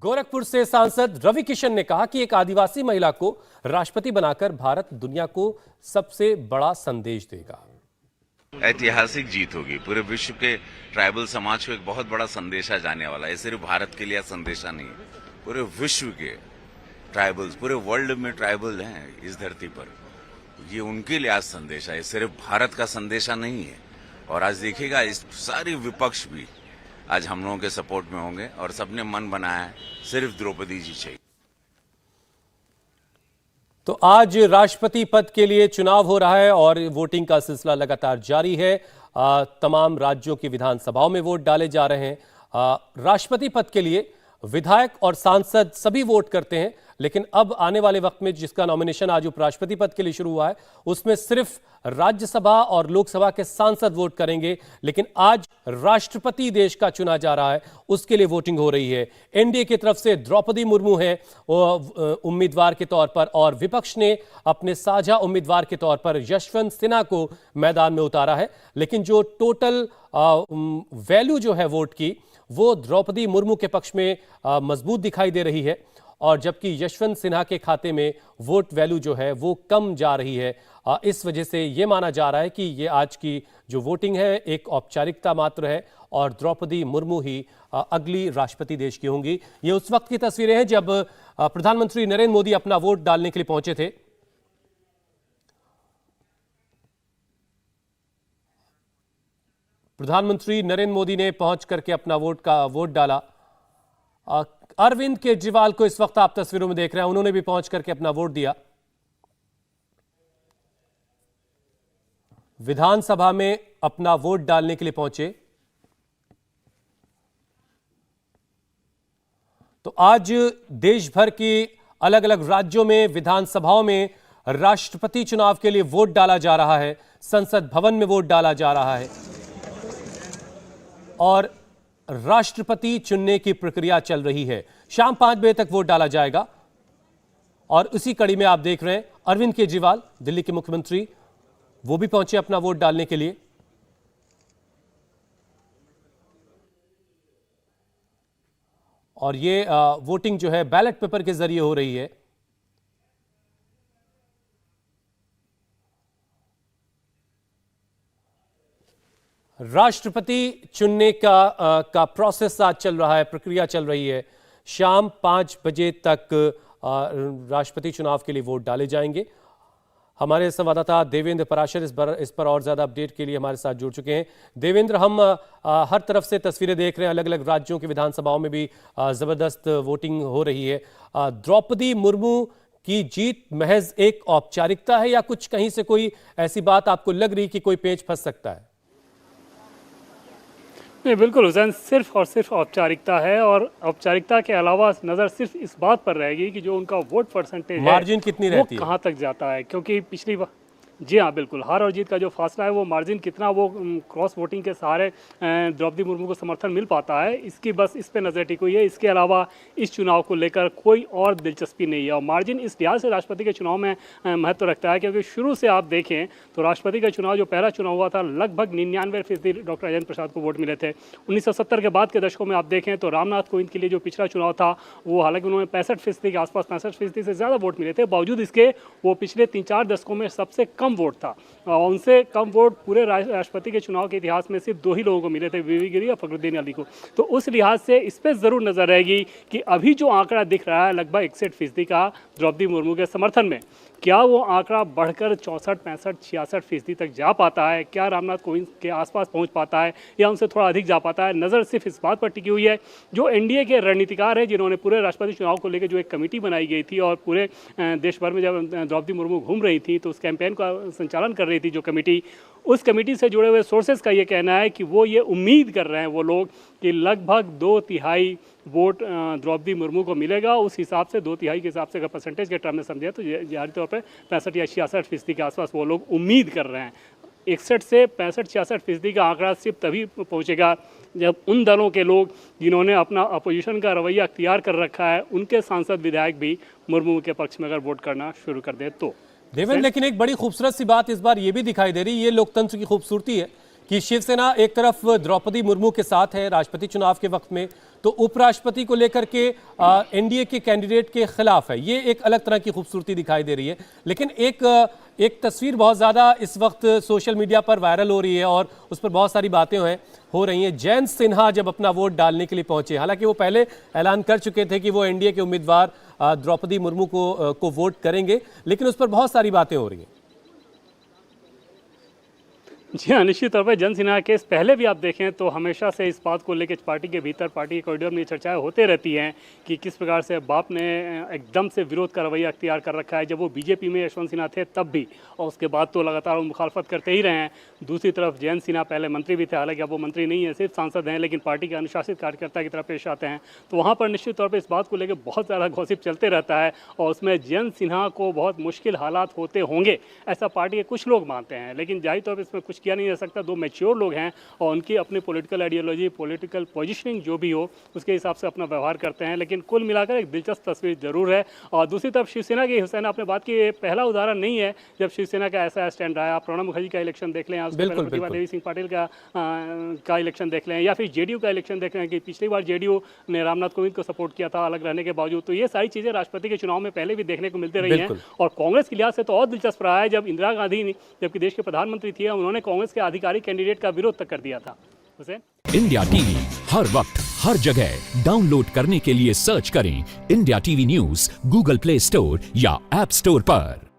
गोरखपुर से सांसद रवि किशन ने कहा कि एक आदिवासी महिला को राष्ट्रपति बनाकर भारत दुनिया को सबसे बड़ा संदेश देगा। ऐतिहासिक जीत होगी। पूरे विश्व के ट्राइबल समाज को एक बहुत बड़ा संदेशा जाने वाला है। सिर्फ भारत के लिए संदेशा नहीं, पूरे विश्व के ट्राइबल्स, पूरे वर्ल्ड में ट्राइबल हैं इस धरती पर, ये उनके लिए आज संदेशा है। सिर्फ भारत का संदेशा नहीं है। और आज देखिएगा इस सारी विपक्ष भी आज हम लोगों के सपोर्ट में होंगे और सबने मन बनाया है सिर्फ द्रौपदी जी चाहिए। तो आज राष्ट्रपति पद के लिए चुनाव हो रहा है और वोटिंग का सिलसिला लगातार जारी है। तमाम राज्यों की विधानसभाओं में वोट डाले जा रहे हैं। राष्ट्रपति पद के लिए विधायक और सांसद सभी वोट करते हैं, लेकिन अब आने वाले वक्त में जिसका नॉमिनेशन आज उपराष्ट्रपति पद के लिए शुरू हुआ है उसमें सिर्फ राज्यसभा और लोकसभा के सांसद वोट करेंगे। लेकिन आज राष्ट्रपति देश का चुना जा रहा है, उसके लिए वोटिंग हो रही है। एनडीए की तरफ से द्रौपदी मुर्मू है उम्मीदवार के तौर पर और विपक्ष ने अपने साझा उम्मीदवार के तौर पर यशवंत सिन्हा को मैदान में उतारा है। लेकिन जो टोटल वैल्यू जो है वोट की, वो द्रौपदी मुर्मू के पक्ष में मजबूत दिखाई दे रही है और जबकि यशवंत सिन्हा के खाते में वोट वैल्यू जो है वो कम जा रही है। इस वजह से ये माना जा रहा है कि ये आज की जो वोटिंग है एक औपचारिकता मात्र है और द्रौपदी मुर्मू ही अगली राष्ट्रपति देश की होंगी। ये उस वक्त की तस्वीरें हैं जब प्रधानमंत्री नरेंद्र मोदी अपना वोट डालने के लिए पहुंचे थे। प्रधानमंत्री नरेंद्र मोदी ने पहुंच करके अपना वोट डाला। अरविंद केजरीवाल को इस वक्त आप तस्वीरों में देख रहे हैं, उन्होंने भी पहुंच करके अपना वोट दिया। विधानसभा में अपना वोट डालने के लिए पहुंचे। तो आज देश भर की अलग अलग राज्यों में विधानसभाओं में राष्ट्रपति चुनाव के लिए वोट डाला जा रहा है। संसद भवन में वोट डाला जा रहा है और राष्ट्रपति चुनने की प्रक्रिया चल रही है। शाम 5 बजे तक वोट डाला जाएगा और उसी कड़ी में आप देख रहे हैं अरविंद केजरीवाल, दिल्ली के मुख्यमंत्री, वो भी पहुंचे अपना वोट डालने के लिए। और ये वोटिंग जो है बैलेट पेपर के जरिए हो रही है। राष्ट्रपति चुनने का प्रोसेस आज चल रहा है, प्रक्रिया चल रही है। शाम 5 बजे तक राष्ट्रपति चुनाव के लिए वोट डाले जाएंगे। हमारे संवाददाता देवेंद्र पराशर इस पर और ज्यादा अपडेट के लिए हमारे साथ जुड़ चुके हैं। देवेंद्र, हम हर तरफ से तस्वीरें देख रहे हैं, अलग अलग राज्यों की विधानसभाओं में भी जबरदस्त वोटिंग हो रही है। द्रौपदी मुर्मू की जीत महज एक औपचारिकता है या कुछ कहीं से कोई ऐसी बात आपको लग रही कि कोई पेच फंस सकता है? नहीं, बिल्कुल हुसैन, सिर्फ और सिर्फ औपचारिकता है और औपचारिकता के अलावा नज़र सिर्फ इस बात पर रहेगी कि जो उनका वोट परसेंटेज है, मार्जिन कितनी रहती है, कहाँ तक जाता है। क्योंकि पिछली बार, जी हाँ बिल्कुल, हार और जीत का जो फासला है वो मार्जिन कितना वो क्रॉस वोटिंग के सहारे द्रौपदी मुर्मू को समर्थन मिल पाता है, इसकी बस इस पे नज़र टिकी हुई है। इसके अलावा इस चुनाव को लेकर कोई और दिलचस्पी नहीं है और मार्जिन इस लिहाज से राष्ट्रपति के चुनाव में महत्व रखता है क्योंकि शुरू से आप देखें तो राष्ट्रपति का चुनाव जो पहला चुनाव हुआ था लगभग 99% डॉक्टर राजेंद्र प्रसाद को वोट मिले थे। 1970 के बाद के दशकों में आप देखें तो रामनाथ कोविंद के लिए जो पिछला चुनाव था वो हालांकि उन्होंने 65% के आसपास 65% से ज़्यादा वोट मिले थे, बावजूद इसके वो पिछले 3-4 दशकों में सबसे कम वोट था। उनसे कम वोट पूरे राष्ट्रपति के चुनाव के इतिहास में सिर्फ 2 ही लोगों को मिले थे, वीवी गिरी और फखरुद्दीन अली को। तो उस लिहाज से इस पर ज़रूर नज़र रहेगी कि अभी जो आंकड़ा दिख रहा है लगभग 61% का द्रौपदी मुर्मू के समर्थन में, क्या वो आंकड़ा बढ़कर 64, 65, 66% तक जा पाता है? क्या रामनाथ कोविंद के आसपास पहुंच पाता है या उनसे थोड़ा अधिक जा पाता है? नज़र सिर्फ इस बात पर टिकी हुई है। जो एनडीए के रणनीतिकार हैं जिन्होंने पूरे राष्ट्रपति चुनाव को लेकर जो एक कमेटी बनाई गई थी और पूरे देश भर में जब द्रौपदी मुर्मू घूम रही थी तो उस कैंपेन का संचालन कर रही थी जो कमेटी, उस कमेटी से जुड़े हुए सोर्सेज का ये कहना है कि वो ये उम्मीद कर रहे हैं वो लोग कि लगभग 2/3 वोट द्रौपदी मुर्मू को मिलेगा। उस हिसाब से 2/3 के हिसाब से अगर परसेंटेज के टर्म में समझे तो जाहिर तौर पर 65 या 66% के आसपास वो लोग उम्मीद कर रहे हैं। 61 से 65-66% का आंकड़ा सिर्फ तभी पहुंचेगा जब उन दलों के लोग जिन्होंने अपना अपोजिशन का रवैया अख्तियार कर रखा है उनके सांसद विधायक भी मुर्मू के पक्ष में अगर वोट करना शुरू कर दे तो। देवेंद्र, लेकिन एक बड़ी खूबसूरत सी बात इस बार ये भी दिखाई दे रही है, ये लोकतंत्र की खूबसूरती है कि शिवसेना एक तरफ द्रौपदी मुर्मू के साथ है राष्ट्रपति चुनाव के वक्त में, तो उपराष्ट्रपति को लेकर के एनडीए के कैंडिडेट के खिलाफ है। ये एक अलग तरह की खूबसूरती दिखाई दे रही है। लेकिन एक तस्वीर बहुत ज़्यादा इस वक्त सोशल मीडिया पर वायरल हो रही है और उस पर बहुत सारी बातें हो रही हैं। जयंत सिन्हा जब अपना वोट डालने के लिए पहुंचे, हालांकि वो पहले ऐलान कर चुके थे कि वो एनडीए के उम्मीदवार द्रौपदी मुर्मू को वोट करेंगे, लेकिन उस पर बहुत सारी बातें हो रही हैं। जी हाँ, निश्चित तौर पर जयंत सिन्हा केस पहले भी आप देखें तो हमेशा से इस बात को लेकर पार्टी के भीतर, पार्टी के कॉरिडोर में चर्चाएं होते रहती हैं कि किस प्रकार से बाप ने एकदम से विरोध का रवैया अख्तियार कर रखा है। जब वो बीजेपी में यशवंत सिन्हा थे तब भी, और उसके बाद तो लगातार वो मुखालफत करते ही रहे हैं। दूसरी तरफ जयंत सिन्हा पहले मंत्री भी थे, हालांकि अब वो मंत्री नहीं है, सिर्फ सांसद हैं, लेकिन पार्टी के अनुशासित कार्यकर्ता की तरह पेश आते हैं। तो वहाँ पर निश्चित तौर पर इस बात को लेकर बहुत ज़्यादा गॉसिप चलते रहता है और उसमें जयंत सिन्हा को बहुत मुश्किल हालात होते होंगे, ऐसा पार्टी के कुछ लोग मानते हैं। लेकिन जाहिर तौर पर इसमें कुछ किया नहीं जा सकता। दो मैच्योर लोग हैं और उनकी अपनी पॉलिटिकल आइडियोलॉजी, पॉलिटिकल पोजीशनिंग जो भी हो, उसके हिसाब से अपना व्यवहार करते हैं। लेकिन कुल मिलाकर एक दिलचस्प तस्वीर जरूर है। और दूसरी तरफ शिवसेना की, हुसैन आपने बात की, ये पहला उदाहरण नहीं है जब शिवसेना का ऐसा स्टैंड रहा है। आप प्रणब मुखर्जी का इलेक्शन देख लें, प्रतिभा देवी सिंह पाटिल का इलेक्शन देख लें, या फिर जेडीयू का इलेक्शन देख लें कि पिछली बार जेडीयू ने रामनाथ कोविंद को सपोर्ट किया था अलग रहने के बावजूद। तो ये सारी चीज़ें राष्ट्रपति के चुनाव में पहले भी देखने को मिलती रही हैं। और कांग्रेस के लिहाज से तो और दिलचस्प रहा है जब इंदिरा गांधी जबकि देश के प्रधानमंत्री थी, उन्होंने कांग्रेस के आधिकारिक कैंडिडेट का विरोध तक कर दिया था। इंडिया टीवी हर वक्त हर जगह डाउनलोड करने के लिए सर्च करें India TV news Google play store या ऐप स्टोर पर।